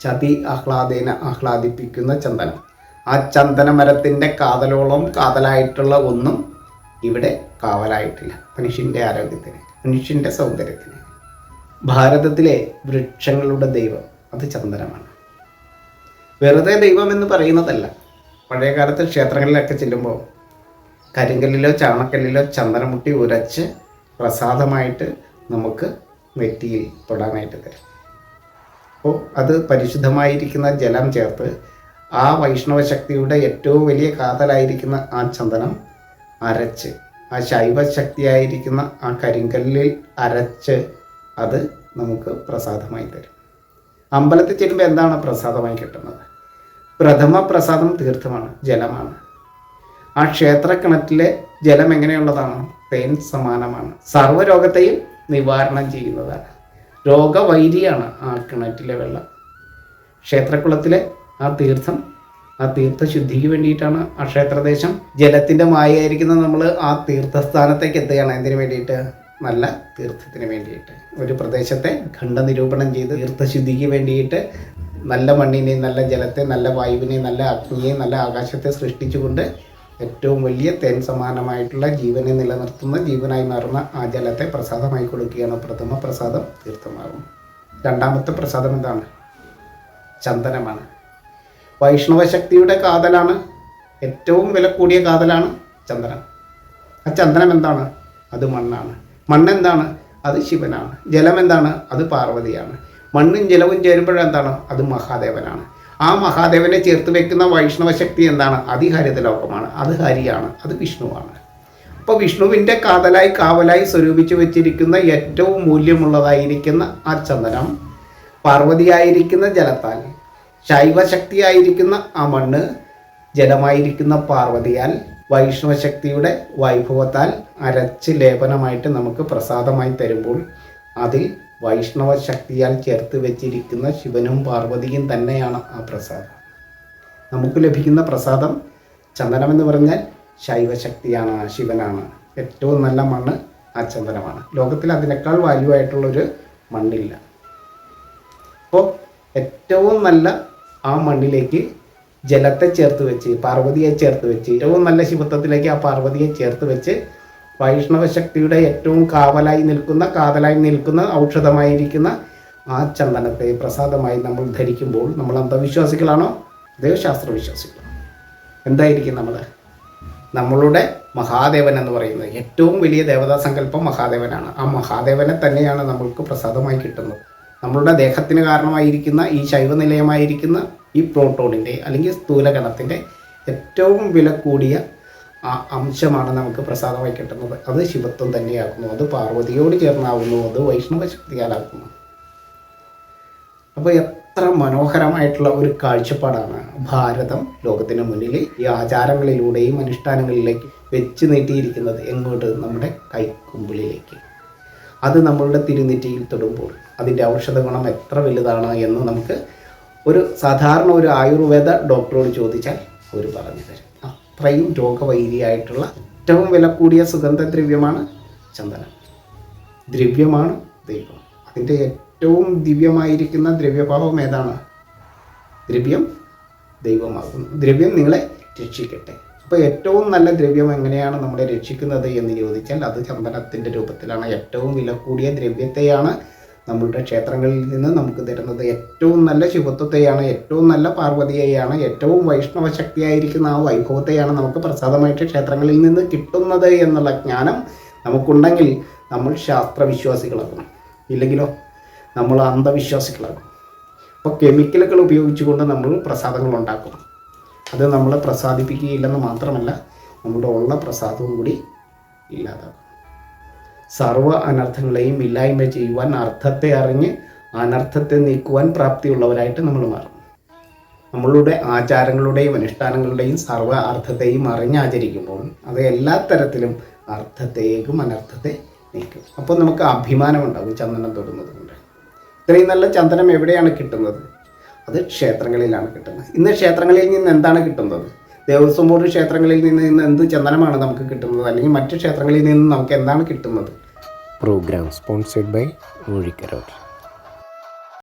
ചതി ആഹ്ലാദേന ആഹ്ലാദിപ്പിക്കുന്ന ചന്ദനം. ആ ചന്ദന മരത്തിൻ്റെ കാതലോളം കാതലായിട്ടുള്ള ഒന്നും ഇവിടെ കാവലായിട്ടില്ല. മനുഷ്യൻ്റെ ആരോഗ്യത്തിന്, മനുഷ്യൻ്റെ സൗന്ദര്യത്തിന്. ഭാരതത്തിലെ വൃക്ഷങ്ങളുടെ ദൈവം അത് ചന്ദനമാണ്. വെറുതെ ദൈവം എന്ന് പറയുന്നതല്ല. പഴയകാലത്ത് ക്ഷേത്രങ്ങളിലൊക്കെ ചെല്ലുമ്പോൾ കരിങ്കല്ലിലോ ചാണക്കല്ലിലോ ചന്ദനമുട്ടി ഉരച്ച് പ്രസാദമായിട്ട് നമുക്ക് നെറ്റിയിൽ തൊടാനായിട്ട് തരും. അപ്പോൾ അത് പരിശുദ്ധമായിരിക്കുന്ന ജലം ചേർത്ത് ആ വൈഷ്ണവ ശക്തിയുടെ ഏറ്റവും വലിയ കാതലായിരിക്കുന്ന ആ ചന്ദനം അരച്ച്, ആ ശൈവശക്തിയായിരിക്കുന്ന ആ കരിങ്കല്ലിൽ അരച്ച് അത് നമുക്ക് പ്രസാദമായി തരും. അമ്പലത്തിൽ ചെല്ലുമ്പോൾ എന്താണ് പ്രസാദമായി കിട്ടുന്നത്? പ്രഥമ പ്രസാദം തീർത്ഥമാണ്, ജലമാണ്. ആ ക്ഷേത്രക്കിണറ്റിലെ ജലം എങ്ങനെയുള്ളതാണ്? തേൻ സമാനമാണ്. സർവ്വരോഗത്തെയും നിവാരണം ചെയ്യുന്നതാണ്. രോഗവൈരിയാണ് ആ കിണറ്റിലെ വെള്ളം. ക്ഷേത്രക്കുളത്തിലെ ആ തീർത്ഥം, ആ തീർത്ഥശുദ്ധിക്ക് വേണ്ടിയിട്ടാണ് ആ ക്ഷേത്രദേശം. ജലത്തിൻ്റെ മായയായിരിക്കുന്ന നമ്മൾ ആ തീർത്ഥസ്ഥാനത്തേക്ക് എത്തുകയാണ്. എന്തിനു വേണ്ടിയിട്ട്? നല്ല തീർത്ഥത്തിന് വേണ്ടിയിട്ട്. ഒരു പ്രദേശത്തെ ഖണ്ഡനിരൂപണം ചെയ്ത് തീർത്ഥശുദ്ധിക്ക് വേണ്ടിയിട്ട് നല്ല മണ്ണിനെയും നല്ല ജലത്തെ, നല്ല വായുവിനെയും നല്ല അഗ്നിയെയും നല്ല ആകാശത്തെ സൃഷ്ടിച്ചുകൊണ്ട് ഏറ്റവും വലിയ തേൻ സമാനമായിട്ടുള്ള ജീവനെ നിലനിർത്തുന്ന, ജീവനായി മാറുന്ന ആ ജലത്തെ പ്രസാദമായി കൊടുക്കുകയാണ്. പ്രഥമ പ്രസാദം തീർത്ഥമാകും. രണ്ടാമത്തെ പ്രസാദം എന്താണ്? ചന്ദനമാണ്. വൈഷ്ണവ ശക്തിയുടെ കാതലാണ്, ഏറ്റവും വില കൂടിയ കാതലാണ് ചന്ദനം. ആ ചന്ദനം എന്താണ്? അത് മണ്ണാണ്. മണ്ണെന്താണ്? അത് ശിവനാണ്. ജലം എന്താണ്? അത് പാർവതിയാണ്. മണ്ണും ജലവും ചേരുമ്പോഴെന്താണ്? അത് മഹാദേവനാണ്. ആ മഹാദേവനെ ചേർത്ത് വെക്കുന്ന വൈഷ്ണവ ശക്തി എന്താണ്? അതിഹരിത ലോകമാണ്, അത് ഹരിയാണ്, അത് വിഷ്ണുവാണ്. അപ്പോൾ വിഷ്ണുവിൻ്റെ കാതലായി കാവലായി സ്വരൂപിച്ചു വെച്ചിരിക്കുന്ന ഏറ്റവും മൂല്യമുള്ളതായിരിക്കുന്ന ആ ചന്ദനം പാർവതിയായിരിക്കുന്ന ജലത്താൽ, ശൈവശക്തിയായിരിക്കുന്ന ആ മണ്ണ് ജലമായിരിക്കുന്ന പാർവതിയാൽ, വൈഷ്ണവശക്തിയുടെ വൈഭവത്താൽ അരച്ച് ലേപനമായിട്ട് നമുക്ക് പ്രസാദമായി തരുമ്പോൾ അതിൽ വൈഷ്ണവ ശക്തിയാൽ ചേർത്ത് വെച്ചിരിക്കുന്ന ശിവനും പാർവതിയും തന്നെയാണ് ആ പ്രസാദം. നമുക്ക് ലഭിക്കുന്ന പ്രസാദം ചന്ദനമെന്ന് പറഞ്ഞാൽ ശൈവശക്തിയാണ്, ശിവനാണ്. ഏറ്റവും നല്ല മണ്ണ് ആ ചന്ദനമാണ്. ലോകത്തിൽ അതിനേക്കാൾ വാല്യൂ ആയിട്ടുള്ളൊരു മണ്ണില്ല. അപ്പോൾ ഏറ്റവും നല്ല ആ മണ്ണിലേക്ക് ജലത്തെ ചേർത്ത് വെച്ച്, പാർവതിയെ ചേർത്ത് വെച്ച്, ഏറ്റവും നല്ല ശിവത്വത്തിലേക്ക് ആ പാർവതിയെ ചേർത്ത് വെച്ച് വൈഷ്ണവ ശക്തിയുടെ ഏറ്റവും കാവലായി നിൽക്കുന്ന, കാതലായി നിൽക്കുന്ന, ഔഷധമായിരിക്കുന്ന ആ ചന്ദനത്തെ പ്രസാദമായി നമ്മൾ ധരിക്കുമ്പോൾ നമ്മൾ അന്ധവിശ്വാസികളാണോ? ദൈവശാസ്ത്ര വിശ്വാസികളാണോ? എന്തായിരിക്കും നമ്മൾ? നമ്മളുടെ മഹാദേവൻ എന്ന് പറയുന്നത് ഏറ്റവും വലിയ ദേവതാ സങ്കല്പം മഹാദേവനാണ്. ആ മഹാദേവനെ തന്നെയാണ് നമ്മൾക്ക് പ്രസാദമായി കിട്ടുന്നത്. നമ്മളുടെ ദേഹത്തിന് കാരണമായിരിക്കുന്ന ഈ ശൈവനിലയമായിരിക്കുന്ന ഈ പ്രോട്ടോണിൻ്റെ അല്ലെങ്കിൽ സ്ഥൂലഗണത്തിൻ്റെ ഏറ്റവും വില കൂടിയ ആ അംശമാണ് നമുക്ക് പ്രസാദമായി കിട്ടുന്നത്. അത് ശിവത്വം തന്നെയാകുന്നു, അത് പാർവതിയോട് ചേർന്നാകുന്നു, അത് വൈഷ്ണവ ശക്തിയാലാകുന്നു. അപ്പോൾ എത്ര മനോഹരമായിട്ടുള്ള ഒരു കാഴ്ചപ്പാടാണ് ഭാരതം ലോകത്തിന് മുന്നിൽ ഈ ആചാരങ്ങളിലൂടെയും അനുഷ്ഠാനങ്ങളിലേക്ക് വെച്ച് നീട്ടിയിരിക്കുന്നത്. എങ്ങോട്ട്? നമ്മുടെ കൈക്കുമ്പിളിലേക്ക്. അത് നമ്മളുടെ തിരുനെറ്റിയിൽ തൊടുമ്പോൾ അതിൻ്റെ ഔഷധ ഗുണം എത്ര വലുതാണ് എന്ന് നമുക്ക് സാധാരണ ഒരു ആയുർവേദ ഡോക്ടറോട് ചോദിച്ചാൽ അവർ പറഞ്ഞു തരും. അത്രയും രോഗവൈരിയായിട്ടുള്ള ഏറ്റവും വില കൂടിയ സുഗന്ധദ്രവ്യമാണ് ചന്ദനം. ദ്രവ്യമാണ് ദൈവം. അതിൻ്റെ ഏറ്റവും ദിവ്യമായിരിക്കുന്ന ദ്രവ്യഭാവം ഏതാണ്? ദ്രവ്യം ദൈവമാകുന്നു. ദ്രവ്യം നിങ്ങളെ രക്ഷിക്കട്ടെ. അപ്പോൾ ഏറ്റവും നല്ല ദ്രവ്യം എങ്ങനെയാണ് നമ്മളെ രക്ഷിക്കുന്നത് എന്ന് ചോദിച്ചാൽ അത് ചന്ദനത്തിൻ്റെ രൂപത്തിലാണ്. ഏറ്റവും വില കൂടിയ ദ്രവ്യത്തെയാണ് നമ്മളുടെ ക്ഷേത്രങ്ങളിൽ നിന്ന് നമുക്ക് തരുന്നത്. ഏറ്റവും നല്ല ശിവത്വത്തെയാണ്, ഏറ്റവും നല്ല പാർവതിയെയാണ്, ഏറ്റവും വൈഷ്ണവ ശക്തിയായിരിക്കുന്ന ആ വൈഭവത്തെയാണ് നമുക്ക് പ്രസാദമായിട്ട് ക്ഷേത്രങ്ങളിൽ നിന്ന് കിട്ടുന്നത് എന്നുള്ള ജ്ഞാനം നമുക്കുണ്ടെങ്കിൽ നമ്മൾ ശാസ്ത്രവിശ്വാസികളാകും. ഇല്ലെങ്കിലോ നമ്മൾ അന്ധവിശ്വാസികളാകും. അപ്പോൾ കെമിക്കലുകൾ ഉപയോഗിച്ചുകൊണ്ട് നമ്മൾ പ്രസാദങ്ങൾ ഉണ്ടാക്കും. അത് നമ്മളെ പ്രസാദിപ്പിക്കുകയില്ലെന്ന് മാത്രമല്ല, നമ്മുടെ ഉള്ള പ്രസാദവും കൂടി ഇല്ലാതാകും. സർവ്വ അനർത്ഥങ്ങളെയും ഇല്ലായ്മ ചെയ്യുവാൻ, അർത്ഥത്തെ അറിഞ്ഞ് അനർത്ഥത്തെ നീക്കുവാൻ പ്രാപ്തിയുള്ളവരായിട്ട് നമ്മൾ മാറും. നമ്മളുടെ ആചാരങ്ങളുടെയും അനുഷ്ഠാനങ്ങളുടെയും സർവ്വ അർത്ഥത്തെയും അറിഞ്ഞാചരിക്കുമ്പോൾ അത് എല്ലാ തരത്തിലും അർത്ഥത്തെയും അനർത്ഥത്തെ നീക്കും. അപ്പോൾ നമുക്ക് അഭിമാനമുണ്ടാകും ചന്ദനം തൊടുന്നത് കൊണ്ട്. ഇത്രയും നല്ല ചന്ദനം എവിടെയാണ് കിട്ടുന്നത്? അത് ക്ഷേത്രങ്ങളിലാണ് കിട്ടുന്നത്. ഇന്ന് ക്ഷേത്രങ്ങളിൽ നിന്ന് എന്താണ് കിട്ടുന്നത്? ദേവസ്വം ബോർഡ് ക്ഷേത്രങ്ങളിൽ നിന്ന് ഇന്ന് എന്ത് ചന്ദനമാണ് നമുക്ക് കിട്ടുന്നത്? അല്ലെങ്കിൽ മറ്റ് ക്ഷേത്രങ്ങളിൽ നിന്ന് നമുക്ക് എന്താണ് കിട്ടുന്നത്? Program sponsored by മൂഴിക്കരോട്.